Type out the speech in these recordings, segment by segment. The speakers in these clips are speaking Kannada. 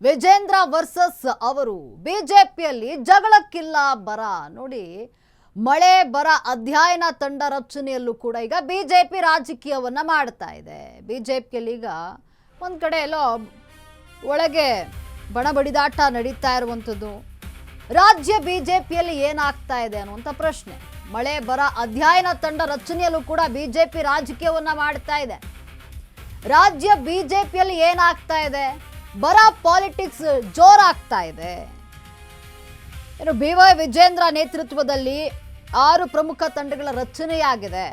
ವಿಜೇಂದ್ರ ವರ್ಸಸ್ ಅವರು ಬಿಜೆಪಿಯಲ್ಲಿ ಜಗಳಕ್ಕಿಲ್ಲ ಬರ ನೋಡಿ. ಮಳೆ ಬರ ಅಧ್ಯಯನ ತಂಡ ರಚನೆಯಲ್ಲೂ ಕೂಡ ಈಗ ಬಿಜೆಪಿ ರಾಜಕೀಯವನ್ನ ಮಾಡ್ತಾ ಇದೆ. ಬಿಜೆಪಿಯಲ್ಲಿ ಈಗ ಒಂದ್ ಕಡೆ ಎಲ್ಲೋ ಒಳಗೆ ಬಣಬಡಿದಾಟ ನಡೀತಾ ಇರುವಂಥದ್ದು. ರಾಜ್ಯ ಬಿಜೆಪಿಯಲ್ಲಿ ಏನಾಗ್ತಾ ಇದೆ ಅನ್ನುವಂಥ ಪ್ರಶ್ನೆ. ಮಳೆ ಬರ ಅಧ್ಯಯನ ತಂಡ ರಚನೆಯಲ್ಲೂ ಕೂಡ ಬಿಜೆಪಿ ರಾಜಕೀಯವನ್ನ ಮಾಡ್ತಾ ಇದೆ. ರಾಜ್ಯ ಬಿಜೆಪಿಯಲ್ಲಿ ಏನಾಗ್ತಾ ಇದೆ? ಬರ ಪಾಲಿಟಿಕ್ಸ್ ಜೋರಾಗ್ತಾ ಇದೆ. ಇನ್ನು BY ವಿಜೇಂದ್ರ ನೇತೃತ್ವದಲ್ಲಿ 6 ಪ್ರಮುಖ ತಂಡಗಳ ರಚನೆಯಾಗಿದೆ.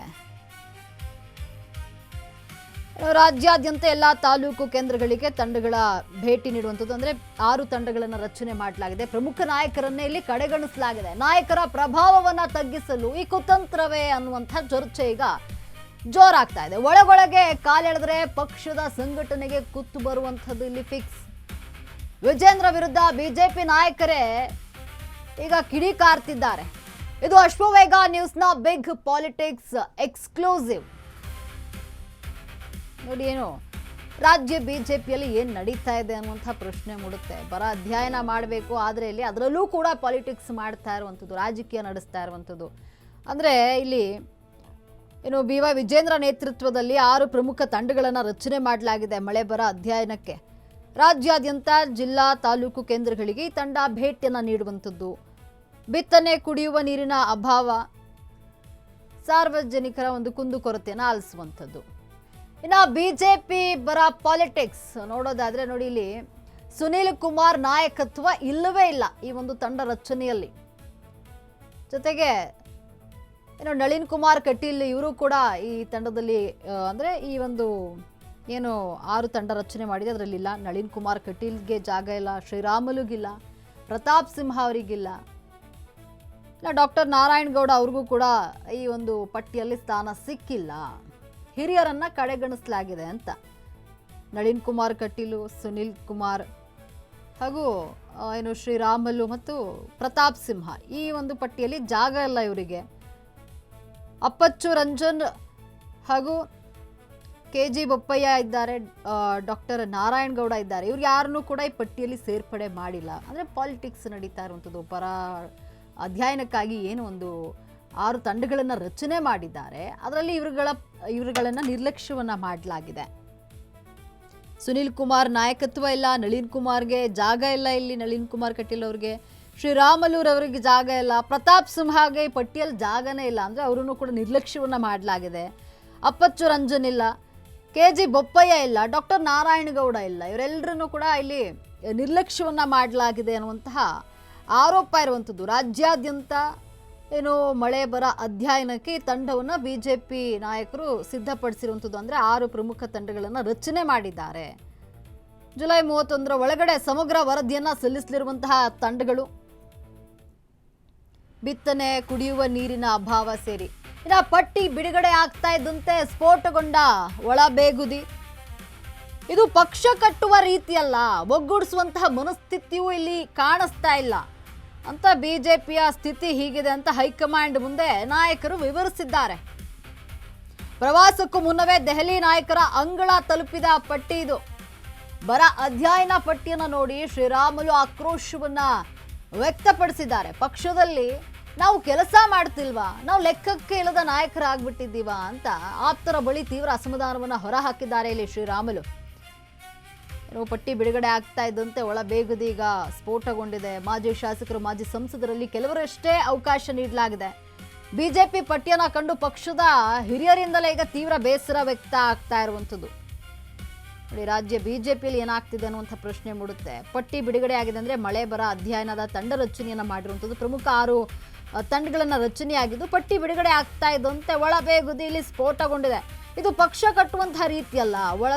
ರಾಜ್ಯಾದ್ಯಂತ ಎಲ್ಲ ತಾಲೂಕು ಕೇಂದ್ರಗಳಿಗೆ ತಂಡಗಳ ಭೇಟಿ ನೀಡುವಂಥದ್ದು. ಅಂದರೆ 6 ತಂಡಗಳನ್ನು ರಚನೆ ಮಾಡಲಾಗಿದೆ. ಪ್ರಮುಖ ನಾಯಕರನ್ನೇ ಇಲ್ಲಿ ಕಡೆಗಣಿಸಲಾಗಿದೆ. ನಾಯಕರ ಪ್ರಭಾವವನ್ನು ತಗ್ಗಿಸಲು ಈ ಕುತಂತ್ರವೇ ಅನ್ನುವಂಥ ಚರ್ಚೆ ಈಗ ಜೋರಾಗ್ತಾ ಇದೆ. ಒಳಗೊಳಗೆ ಕಾಲೆಳೆದ್ರೆ ಪಕ್ಷದ ಸಂಘಟನೆಗೆ ಕುತ್ತು ಬರುವಂಥದ್ದು ಇಲ್ಲಿ ಫಿಕ್ಸ್. ವಿಜೇಂದ್ರ ವಿರುದ್ಧ ಬಿಜೆಪಿ ನಾಯಕರೇ ಈಗ ಕಿಡಿಕಾರ್ತಿದ್ದಾರೆ. ಇದು ಅಶ್ವವೇಗ ನ್ಯೂಸ್ನ ಬಿಗ್ ಪಾಲಿಟಿಕ್ಸ್ ಎಕ್ಸ್ಕ್ಲೂಸಿವ್. ನೋಡಿ, ಏನು ರಾಜ್ಯ ಬಿಜೆಪಿಯಲ್ಲಿ ಏನು ನಡೀತಾ ಇದೆ ಅನ್ನುವಂಥ ಪ್ರಶ್ನೆ ಮೂಡುತ್ತೆ. ಬರ ಅಧ್ಯಯನ ಮಾಡಬೇಕು, ಆದರೆ ಇಲ್ಲಿ ಅದರಲ್ಲೂ ಕೂಡ ಪಾಲಿಟಿಕ್ಸ್ ಮಾಡ್ತಾ ಇರುವಂಥದ್ದು, ರಾಜಕೀಯ ನಡೆಸ್ತಾ ಇರುವಂಥದ್ದು. ಅಂದರೆ ಇಲ್ಲಿ ಏನು BY ವಿಜೇಂದ್ರ ನೇತೃತ್ವದಲ್ಲಿ 6 ಪ್ರಮುಖ ತಂಡಗಳನ್ನು ರಚನೆ ಮಾಡಲಾಗಿದೆ ಮಳೆ ಬರ ಅಧ್ಯಯನಕ್ಕೆ. ರಾಜ್ಯಾದ್ಯಂತ ಜಿಲ್ಲಾ ತಾಲೂಕು ಕೇಂದ್ರಗಳಿಗೆ ಈ ತಂಡ ಭೇಟಿಯನ್ನು ನೀಡುವಂಥದ್ದು. ಬಿತ್ತನೆ, ಕುಡಿಯುವ ನೀರಿನ ಅಭಾವ, ಸಾರ್ವಜನಿಕರ ಒಂದು ಕುಂದುಕೊರತೆಯನ್ನು ಆಲಿಸುವಂಥದ್ದು. ಇನ್ನು ಬಿಜೆಪಿ ಬರ ಪಾಲಿಟಿಕ್ಸ್ ನೋಡೋದಾದ್ರೆ ನೋಡಿ, ಇಲ್ಲಿ ಸುನೀಲ್ ಕುಮಾರ್ ನಾಯಕತ್ವ ಇಲ್ಲವೇ ಇಲ್ಲ ಈ ಒಂದು ತಂಡ ರಚನೆಯಲ್ಲಿ. ಜೊತೆಗೆ ಏನು ನಳಿನ್ ಕುಮಾರ್ ಕಟೀಲ್ ಇವರು ಕೂಡ ಈ ತಂಡದಲ್ಲಿ ಅಂದರೆ ಈ ಒಂದು ಏನು 6 ತಂಡ ರಚನೆ ಮಾಡಿದೆ ಅದರಲ್ಲಿಲ್ಲ. ನಳಿನ್ ಕುಮಾರ್ ಕಟೀಲ್ಗೆ ಜಾಗ ಇಲ್ಲ, ಶ್ರೀರಾಮುಲುಗಿಲ್ಲ, ಪ್ರತಾಪ್ ಸಿಂಹ ಅವರಿಗಿಲ್ಲ, ಇಲ್ಲ ಡಾಕ್ಟರ್ ನಾರಾಯಣಗೌಡ ಅವ್ರಿಗೂ ಕೂಡ ಈ ಒಂದು ಪಟ್ಟಿಯಲ್ಲಿ ಸ್ಥಾನ ಸಿಕ್ಕಿಲ್ಲ. ಹಿರಿಯರನ್ನ ಕಡೆಗಣಿಸಲಾಗಿದೆ ಅಂತ. ನಳಿನ್ ಕುಮಾರ್ ಕಟೀಲು, ಸುನಿಲ್ ಕುಮಾರ್ ಹಾಗೂ ಏನು ಶ್ರೀರಾಮುಲು ಮತ್ತು ಪ್ರತಾಪ್ ಸಿಂಹ ಈ ಒಂದು ಪಟ್ಟಿಯಲ್ಲಿ ಜಾಗ ಇಲ್ಲ ಇವರಿಗೆ. ಅಪ್ಪಚ್ಚು ರಂಜನ್ ಹಾಗೂ KG ಬೊಪ್ಪಯ್ಯ ಇದ್ದಾರೆ, ಡಾಕ್ಟರ್ ನಾರಾಯಣಗೌಡ ಇದ್ದಾರೆ. ಇವ್ರು ಯಾರನ್ನೂ ಕೂಡ ಈ ಪಟ್ಟಿಯಲ್ಲಿ ಸೇರ್ಪಡೆ ಮಾಡಿಲ್ಲ. ಅಂದರೆ ಪಾಲಿಟಿಕ್ಸ್ ನಡೀತಾ ಇರುವಂಥದ್ದು. ಬರ ಅಧ್ಯಯನಕ್ಕಾಗಿ ಏನು ಒಂದು 6 ತಂಡಗಳನ್ನು ರಚನೆ ಮಾಡಿದ್ದಾರೆ, ಅದರಲ್ಲಿ ಇವರುಗಳನ್ನು ನಿರ್ಲಕ್ಷ್ಯವನ್ನು ಮಾಡಲಾಗಿದೆ. ಸುನಿಲ್ ಕುಮಾರ್ ನಾಯಕತ್ವ ಇಲ್ಲ, ನಳಿನ್ ಕುಮಾರ್ಗೆ ಜಾಗ ಇಲ್ಲ ಇಲ್ಲಿ, ನಳಿನ್ ಕುಮಾರ್ ಕಟೀಲ್ ಅವ್ರಿಗೆ, ಶ್ರೀರಾಮುಲುರವರಿಗೆ ಜಾಗ ಇಲ್ಲ, ಪ್ರತಾಪ್ ಸಿಂಹಗೆ ಈ ಪಟ್ಟಿಯಲ್ಲಿ ಜಾಗನೇ ಇಲ್ಲ, ಅಂದರೆ ಅವರನ್ನು ಕೂಡ ನಿರ್ಲಕ್ಷ್ಯವನ್ನು ಮಾಡಲಾಗಿದೆ. ಅಪ್ಪಚ್ಚು ರಂಜನ್ ಇಲ್ಲ, KG ಬೊಪ್ಪಯ್ಯ ಇಲ್ಲ, ಡಾಕ್ಟರ್ ನಾರಾಯಣಗೌಡ ಇಲ್ಲ, ಇವರೆಲ್ಲರನ್ನೂ ಕೂಡ ಇಲ್ಲಿ ನಿರ್ಲಕ್ಷ್ಯವನ್ನು ಮಾಡಲಾಗಿದೆ ಅನ್ನುವಂತಹ ಆರೋಪ ಇರುವಂಥದ್ದು. ರಾಜ್ಯಾದ್ಯಂತ ಏನು ಮಳೆ ಬರ ಅಧ್ಯಯನಕ್ಕೆ ಈ ತಂಡವನ್ನು ಬಿಜೆಪಿ ನಾಯಕರು ಸಿದ್ಧಪಡಿಸಿರುವಂಥದ್ದು. ಅಂದರೆ 6 ಪ್ರಮುಖ ತಂಡಗಳನ್ನು ರಚನೆ ಮಾಡಿದ್ದಾರೆ. ಜುಲೈ 31 ಒಳಗಡೆ ಸಮಗ್ರ ವರದಿಯನ್ನು ಸಲ್ಲಿಸಲಿರುವಂತಹ ತಂಡಗಳು. ಬಿತ್ತನೆ, ಕುಡಿಯುವ ನೀರಿನ ಅಭಾವ ಸೇರಿ ಇನ್ನು ಪಟ್ಟಿ ಬಿಡುಗಡೆ ಆಗ್ತಾ ಇದ್ದಂತೆ ಸ್ಫೋಟಗೊಂಡ ಒಳ ಬೇಗುದಿ. ಇದು ಪಕ್ಷ ಕಟ್ಟುವ ರೀತಿಯಲ್ಲ, ಒಗ್ಗೂಡಿಸುವಂತಹ ಮನಸ್ಥಿತಿಯೂ ಇಲ್ಲಿ ಕಾಣಿಸ್ತಾ ಇಲ್ಲ ಅಂತ ಬಿಜೆಪಿಯ ಸ್ಥಿತಿ ಹೀಗಿದೆ ಅಂತ ಹೈಕಮಾಂಡ್ ಮುಂದೆ ನಾಯಕರು ವಿವರಿಸಿದ್ದಾರೆ. ಪ್ರವಾಸಕ್ಕೂ ಮುನ್ನವೇ ದೆಹಲಿ ನಾಯಕರ ಅಂಗಳ ತಲುಪಿದ ಪಟ್ಟಿ ಇದು. ಬರ ಅಧ್ಯಯನ ಪಟ್ಟಿಯನ್ನು ನೋಡಿ ಶ್ರೀರಾಮುಲು ಆಕ್ರೋಶವನ್ನ ವ್ಯಕ್ತಪಡಿಸಿದ್ದಾರೆ. ಪಕ್ಷದಲ್ಲಿ ನಾವು ಕೆಲಸ ಮಾಡ್ತಿಲ್ವಾ, ನಾವು ಲೆಕ್ಕಕ್ಕೆ ಇಲ್ಲದ ನಾಯಕರಾಗ್ಬಿಟ್ಟಿದ್ದೀವಾ ಅಂತ ಆಪ್ತರ ಬಳಿ ತೀವ್ರ ಅಸಮಾಧಾನವನ್ನು ಹೊರಹಾಕಿದ್ದಾರೆ ಇಲ್ಲಿ ಶ್ರೀರಾಮುಲು. ಪಟ್ಟಿ ಬಿಡುಗಡೆ ಆಗ್ತಾ ಇದ್ದಂತೆ ಒಳ ಬೇಗುದಿ ಈಗ ಸ್ಫೋಟಗೊಂಡಿದೆ. ಮಾಜಿ ಶಾಸಕರು, ಮಾಜಿ ಸಂಸದರಲ್ಲಿ ಕೆಲವರಷ್ಟೇ ಅವಕಾಶ ನೀಡಲಾಗಿದೆ. ಬಿಜೆಪಿ ಪಟ್ಟಿಯನ್ನು ಕಂಡು ಪಕ್ಷದ ಹಿರಿಯರಿಂದಲೇ ಈಗ ತೀವ್ರ ಬೇಸರ ವ್ಯಕ್ತ ಆಗ್ತಾ ಇರುವಂಥದ್ದು. ನೋಡಿ, ರಾಜ್ಯ ಬಿಜೆಪಿಯಲ್ಲಿ ಏನಾಗ್ತಿದೆ ಅನ್ನುವಂಥ ಪ್ರಶ್ನೆ ಮೂಡುತ್ತೆ. ಪಟ್ಟಿ ಬಿಡುಗಡೆ ಆಗಿದೆ ಅಂದರೆ ಮಳೆ ಬರ ಅಧ್ಯಯನದ ತಂಡ ರಚನೆಯನ್ನು ಮಾಡಿರುವಂಥದ್ದು. ಪ್ರಮುಖ 6 ತಂಡಗಳನ್ನು ರಚನೆಯಾಗಿದ್ದು ಪಟ್ಟಿ ಬಿಡುಗಡೆ ಆಗ್ತಾ ಇದ್ದಂತೆ ಒಳ ಬೇಗುದಿ ಇಲ್ಲಿ ಸ್ಫೋಟಗೊಂಡಿದೆ. ಇದು ಪಕ್ಷ ಕಟ್ಟುವಂತಹ ರೀತಿಯಲ್ಲ,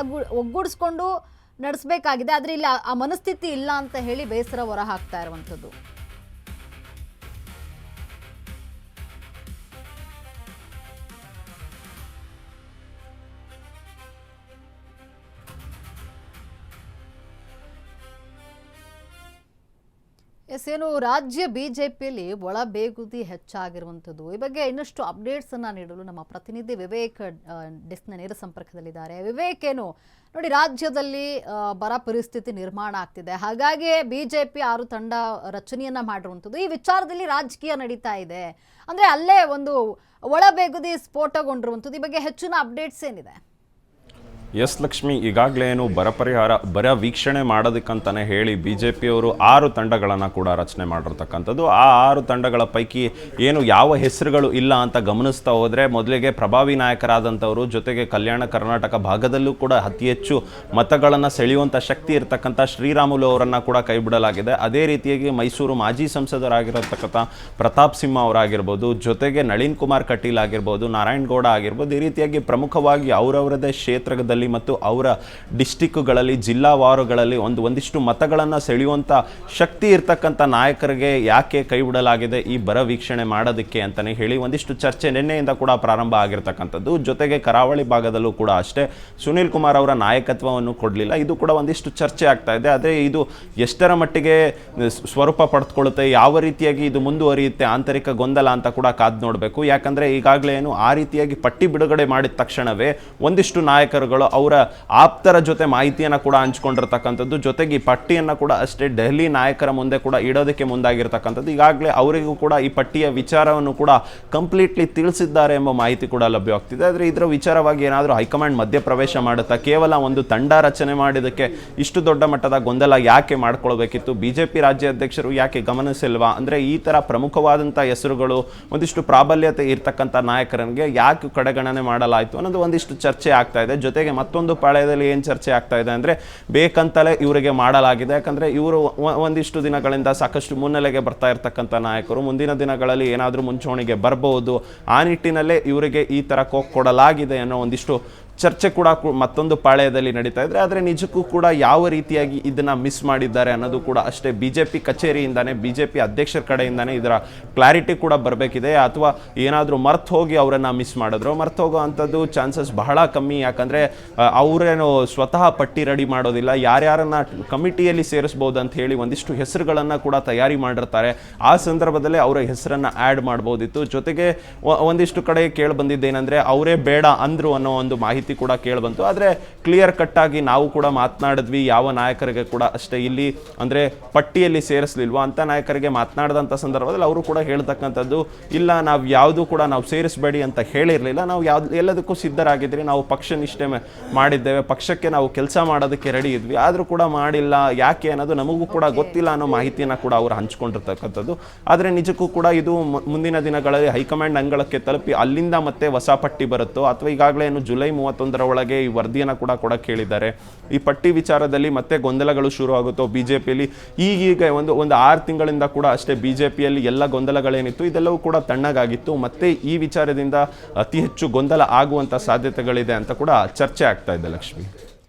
ಒಗ್ಗೂಡಿಸ್ಕೊಂಡು ನಡೆಸಬೇಕಾಗಿದೆ. ಆದರೆ ಇಲ್ಲಿ ಆ ಮನಸ್ಥಿತಿ ಇಲ್ಲ ಅಂತ ಹೇಳಿ ಬೇಸರ ಹೊರ ಹಾಕ್ತಾ ಇರುವಂಥದ್ದು. ಎಸ್, ಏನು ರಾಜ್ಯ ಬಿಜೆಪಿಯಲ್ಲಿ ಒಳ ಬೇಗುದಿ ಹೆಚ್ಚಾಗಿರುವಂಥದ್ದು, ಈ ಬಗ್ಗೆ ಇನ್ನಷ್ಟು ಅಪ್ಡೇಟ್ಸ್ ಅನ್ನ ನೀಡಲು ನಮ್ಮ ಪ್ರತಿನಿಧಿ ವಿವೇಕ್ ಡೆಸ್ಕ್ನ ನೇರ ಸಂಪರ್ಕದಲ್ಲಿದ್ದಾರೆ. ವಿವೇಕ್, ಏನು ನೋಡಿ, ರಾಜ್ಯದಲ್ಲಿ ಬರ ಪರಿಸ್ಥಿತಿ ನಿರ್ಮಾಣ ಆಗ್ತಿದೆ, ಹಾಗಾಗಿ ಬಿಜೆಪಿ 6 ತಂಡ ರಚನೆಯನ್ನ ಮಾಡಿರುವಂಥದ್ದು. ಈ ವಿಚಾರದಲ್ಲಿ ರಾಜಕೀಯ ನಡೀತಾ ಇದೆ ಅಂದ್ರೆ ಅಲ್ಲೇ ಒಂದು ಒಳ ಬೇಗುದಿ ಸ್ಫೋಟಗೊಂಡಿರುವಂಥದ್ದು. ಈ ಬಗ್ಗೆ ಹೆಚ್ಚಿನ ಅಪ್ಡೇಟ್ಸ್ ಏನಿದೆ? ಎಸ್ ಲಕ್ಷ್ಮಿ, ಈಗಾಗಲೇ ಏನು ಬರ ವೀಕ್ಷಣೆ ಮಾಡೋದಕ್ಕಂತಾನೆ ಹೇಳಿ ಬಿಜೆಪಿಯವರು 6 ತಂಡಗಳನ್ನು ಕೂಡ ರಚನೆ ಮಾಡಿರ್ತಕ್ಕಂಥದ್ದು. ಆ 6 ತಂಡಗಳ ಪೈಕಿ ಏನು ಯಾವ ಹೆಸರುಗಳು ಇಲ್ಲ ಅಂತ ಗಮನಿಸ್ತಾ ಹೋದರೆ, ಮೊದಲಿಗೆ ಪ್ರಭಾವಿ ನಾಯಕರಾದಂಥವರು, ಜೊತೆಗೆ ಕಲ್ಯಾಣ ಕರ್ನಾಟಕ ಭಾಗದಲ್ಲೂ ಕೂಡ ಅತಿ ಹೆಚ್ಚು ಮತಗಳನ್ನು ಸೆಳೆಯುವಂಥ ಶಕ್ತಿ ಇರತಕ್ಕಂಥ ಶ್ರೀರಾಮುಲು ಅವರನ್ನು ಕೂಡ ಕೈ ಬಿಡಲಾಗಿದೆ. ಅದೇ ರೀತಿಯಾಗಿ ಮೈಸೂರು ಮಾಜಿ ಸಂಸದರಾಗಿರತಕ್ಕಂಥ ಪ್ರತಾಪ್ ಸಿಂಹ ಅವರಾಗಿರ್ಬೋದು, ಜೊತೆಗೆ ನಳಿನ್ ಕುಮಾರ್ ಕಟೀಲ್ ಆಗಿರ್ಬೋದು, ನಾರಾಯಣಗೌಡ ಆಗಿರ್ಬೋದು, ಈ ರೀತಿಯಾಗಿ ಪ್ರಮುಖವಾಗಿ ಅವರವರದೇ ಕ್ಷೇತ್ರದಲ್ಲಿ ಮತ್ತು ಅವರ ಡಿಸ್ಟಿಕ್ಗಳಲ್ಲಿ ಜಿಲ್ಲಾವಾರುಗಳಲ್ಲಿ ಒಂದಿಷ್ಟು ಮತಗಳನ್ನು ಸೆಳೆಯುವಂಥ ಶಕ್ತಿ ಇರ್ತಕ್ಕಂಥ ನಾಯಕರಿಗೆ ಯಾಕೆ ಕೈ ಬಿಡಲಾಗಿದೆ ಈ ಬರ ವೀಕ್ಷಣೆ ಮಾಡೋದಕ್ಕೆ ಅಂತಲೇ ಹೇಳಿ ಒಂದಿಷ್ಟು ಚರ್ಚೆ ನಿನ್ನೆಯಿಂದ ಕೂಡ ಪ್ರಾರಂಭ ಆಗಿರ್ತಕ್ಕಂಥದ್ದು. ಜೊತೆಗೆ ಕರಾವಳಿ ಭಾಗದಲ್ಲೂ ಕೂಡ ಅಷ್ಟೇ ಸುನೀಲ್ ಕುಮಾರ್ ಅವರ ನಾಯಕತ್ವವನ್ನು ಕೊಡಲಿಲ್ಲ, ಇದು ಕೂಡ ಒಂದಿಷ್ಟು ಚರ್ಚೆ ಆಗ್ತಾ ಇದೆ. ಆದರೆ ಇದು ಎಷ್ಟರ ಮಟ್ಟಿಗೆ ಸ್ವರೂಪ ಪಡೆದುಕೊಳ್ಳುತ್ತೆ, ಯಾವ ರೀತಿಯಾಗಿ ಇದು ಮುಂದುವರಿಯುತ್ತೆ, ಆಂತರಿಕ ಗೊಂದಲ ಅಂತ ಕೂಡ ಕಾದು ನೋಡಬೇಕು. ಯಾಕಂದರೆ ಈಗಾಗಲೇ ಏನು ಆ ರೀತಿಯಾಗಿ ಪಟ್ಟಿ ಬಿಡುಗಡೆ ಮಾಡಿದ ತಕ್ಷಣವೇ ಒಂದಿಷ್ಟು ನಾಯಕರುಗಳು ಅವರ ಆಪ್ತರ ಜೊತೆ ಮಾಹಿತಿಯನ್ನು ಕೂಡ ಹಂಚ್ಕೊಂಡಿರ್ತಕ್ಕಂಥದ್ದು. ಜೊತೆಗೆ ಈ ಪಟ್ಟಿಯನ್ನು ಕೂಡ ಅಷ್ಟೇ ದೆಹಲಿ ನಾಯಕರ ಮುಂದೆ ಕೂಡ ಇಡೋದಕ್ಕೆ ಮುಂದಾಗಿರ್ತಕ್ಕಂಥದ್ದು. ಈಗಾಗಲೇ ಅವರಿಗೂ ಕೂಡ ಈ ಪಟ್ಟಿಯ ವಿಚಾರವನ್ನು ಕೂಡ ಕಂಪ್ಲೀಟ್ಲಿ ತಿಳಿಸಿದ್ದಾರೆ ಎಂಬ ಮಾಹಿತಿ ಕೂಡ ಲಭ್ಯವಾಗ್ತಿದೆ. ಆದರೆ ಇದರ ವಿಚಾರವಾಗಿ ಏನಾದರೂ ಹೈಕಮಾಂಡ್ ಮಧ್ಯಪ್ರವೇಶ ಮಾಡುತ್ತಾ ಕೇವಲ ಒಂದು ತಂಡ ರಚನೆ ಮಾಡಿದ್ದಕ್ಕೆ ಇಷ್ಟು ದೊಡ್ಡ ಮಟ್ಟದ ಗೊಂದಲ ಯಾಕೆ ಮಾಡ್ಕೊಳ್ಬೇಕಿತ್ತು, ಬಿಜೆಪಿ ರಾಜ್ಯಾಧ್ಯಕ್ಷರು ಯಾಕೆ ಗಮನಿಸಿಲ್ವಾ, ಅಂದರೆ ಈ ಥರ ಪ್ರಮುಖವಾದಂಥ ಹೆಸರುಗಳು, ಒಂದಿಷ್ಟು ಪ್ರಾಬಲ್ಯತೆ ಇರ್ತಕ್ಕಂಥ ನಾಯಕರಿಗೆ ಯಾಕೆ ಕಡೆಗಣನೆ ಮಾಡಲಾಯಿತು ಅನ್ನೋದು ಒಂದಿಷ್ಟು ಚರ್ಚೆ ಆಗ್ತಾ ಇದೆ. ಜೊತೆಗೆ ಮತ್ತೊಂದು ಪಾಳ್ಯದಲ್ಲಿ ಏನು ಚರ್ಚೆ ಆಗ್ತಾ ಇದೆ ಅಂದರೆ, ಬೇಕಂತಲೇ ಇವರಿಗೆ ಮಾಡಲಾಗಿದೆ. ಯಾಕಂದರೆ ಇವರು ಒಂದಿಷ್ಟು ದಿನಗಳಿಂದ ಸಾಕಷ್ಟು ಮುನ್ನೆಲೆಗೆ ಬರ್ತಾ ಇರ್ತಕ್ಕಂಥ ನಾಯಕರು, ಮುಂದಿನ ದಿನಗಳಲ್ಲಿ ಏನಾದರೂ ಮುಂಚೂಣಿಗೆ ಬರಬಹುದು, ಆ ನಿಟ್ಟಿನಲ್ಲೇ ಇವರಿಗೆ ಈ ಥರ ಕೊಡಲಾಗಿದೆ ಅನ್ನೋ ಒಂದಿಷ್ಟು ಚರ್ಚೆ ಕೂಡ ಮತ್ತೊಂದು ಪಾಳ್ಯದಲ್ಲಿ ನಡೀತಾ ಇದ್ರೆ. ಆದರೆ ನಿಜಕ್ಕೂ ಕೂಡ ಯಾವ ರೀತಿಯಾಗಿ ಇದನ್ನು ಮಿಸ್ ಮಾಡಿದ್ದಾರೆ ಅನ್ನೋದು ಕೂಡ ಅಷ್ಟೇ ಬಿಜೆಪಿ ಕಚೇರಿಯಿಂದಾನೇ, ಬಿಜೆಪಿ ಅಧ್ಯಕ್ಷರ ಕಡೆಯಿಂದಾನೇ ಇದರ ಕ್ಲಾರಿಟಿ ಕೂಡ ಬರಬೇಕಿದೆ. ಅಥವಾ ಏನಾದರೂ ಮರ್ತು ಹೋಗಿ ಅವರನ್ನು ಮಿಸ್ ಮಾಡಿದ್ರು, ಮರ್ತು ಹೋಗೋ ಅಂಥದ್ದು ಚಾನ್ಸಸ್ ಬಹಳ ಕಮ್ಮಿ. ಯಾಕಂದರೆ ಅವರೇನು ಸ್ವತಃ ಪಟ್ಟಿ ರೆಡಿ ಮಾಡೋದಿಲ್ಲ, ಯಾರ್ಯಾರನ್ನ ಕಮಿಟಿಯಲ್ಲಿ ಸೇರಿಸ್ಬೋದು ಅಂತ ಹೇಳಿ ಒಂದಿಷ್ಟು ಹೆಸರುಗಳನ್ನು ಕೂಡ ತಯಾರಿ ಮಾಡಿರ್ತಾರೆ. ಆ ಸಂದರ್ಭದಲ್ಲೇ ಅವರ ಹೆಸರನ್ನು ಆ್ಯಡ್ ಮಾಡ್ಬೋದಿತ್ತು. ಜೊತೆಗೆ ಒಂದಿಷ್ಟು ಕಡೆ ಕೇಳಿ ಬಂದಿದ್ದೇನೆಂದರೆ ಅವರೇ ಬೇಡ ಅಂದರು ಅನ್ನೋ ಒಂದು ಮಾಹಿತಿ ಕೂಡ ಕೇಳಿಬಂತು. ಆದರೆ ಕ್ಲಿಯರ್ ಕಟ್ ಆಗಿ ನಾವು ಕೂಡ ಮಾತನಾಡಿದ್ವಿ, ಯಾವ ನಾಯಕರಿಗೆ ಕೂಡ ಅಷ್ಟೇ ಇಲ್ಲಿ ಅಂದರೆ ಪಟ್ಟಿಯಲ್ಲಿ ಸೇರಿಸಲಿಲ್ವಾ ಅಂತ ನಾಯಕರಿಗೆ ಮಾತನಾಡಿದಂಥ ಸಂದರ್ಭದಲ್ಲಿ ಅವರು ಕೂಡ ಹೇಳ್ತಕ್ಕಂಥದ್ದು, ಇಲ್ಲ ನಾವು ಯಾವುದೂ ಕೂಡ ನಾವು ಸೇರಿಸಬೇಡಿ ಅಂತ ಹೇಳಿರಲಿಲ್ಲ, ನಾವು ಎಲ್ಲದಕ್ಕೂ ಸಿದ್ಧರಾಗಿದ್ರಿ, ನಾವು ಪಕ್ಷ ನಿಷ್ಠೆ ಮಾಡಿದ್ದೇವೆ, ಪಕ್ಷಕ್ಕೆ ನಾವು ಕೆಲಸ ಮಾಡೋದಕ್ಕೆ ರೆಡಿ ಇದ್ವಿ, ಆದರೂ ಕೂಡ ಮಾಡಿಲ್ಲ, ಯಾಕೆ ಅನ್ನೋದು ನಮಗೂ ಕೂಡ ಗೊತ್ತಿಲ್ಲ ಅನ್ನೋ ಮಾಹಿತಿಯನ್ನು ಕೂಡ ಅವರು ಹಂಚ್ಕೊಂಡಿರ್ತಕ್ಕಂಥದ್ದು. ಆದರೆ ನಿಜಕ್ಕೂ ಕೂಡ ಇದು ಮುಂದಿನ ದಿನಗಳಲ್ಲಿ ಹೈಕಮಾಂಡ್ ಅಂಗಳಕ್ಕೆ ತಲುಪಿ ಅಲ್ಲಿಂದ ಮತ್ತೆ ಹೊಸ ಪಟ್ಟಿ ಬರುತ್ತೋ, ಅಥವಾ ಈಗಾಗಲೇ ಏನು ಜುಲೈ 31ರ ಒಳಗೆ ಈ ವರದಿಯನ್ನು ಕೂಡ ಕೊಡಕ್ಕೆ ಹೇಳಿದ್ದಾರೆ. ಈ ಪಟ್ಟಿ ವಿಚಾರದಲ್ಲಿ ಮತ್ತೆ ಗೊಂದಲಗಳು ಶುರು ಆಗುತ್ತೋ ಬಿಜೆಪಿಯಲ್ಲಿ. ಈಗೀಗ ಒಂದು 6 ತಿಂಗಳಿಂದ ಕೂಡ ಅಷ್ಟೇ ಬಿಜೆಪಿಯಲ್ಲಿ ಎಲ್ಲ ಗೊಂದಲಗಳೇನಿತ್ತು ಇದೆಲ್ಲವೂ ಕೂಡ ತಣ್ಣಗಾಗಿತ್ತು. ಮತ್ತೆ ಈ ವಿಚಾರದಿಂದ ಅತಿ ಹೆಚ್ಚು ಗೊಂದಲ ಆಗುವಂಥ ಸಾಧ್ಯತೆಗಳಿದೆ ಅಂತ ಕೂಡ ಚರ್ಚೆ ಆಗ್ತಾ ಇದೆ ಲಕ್ಷ್ಮಿ.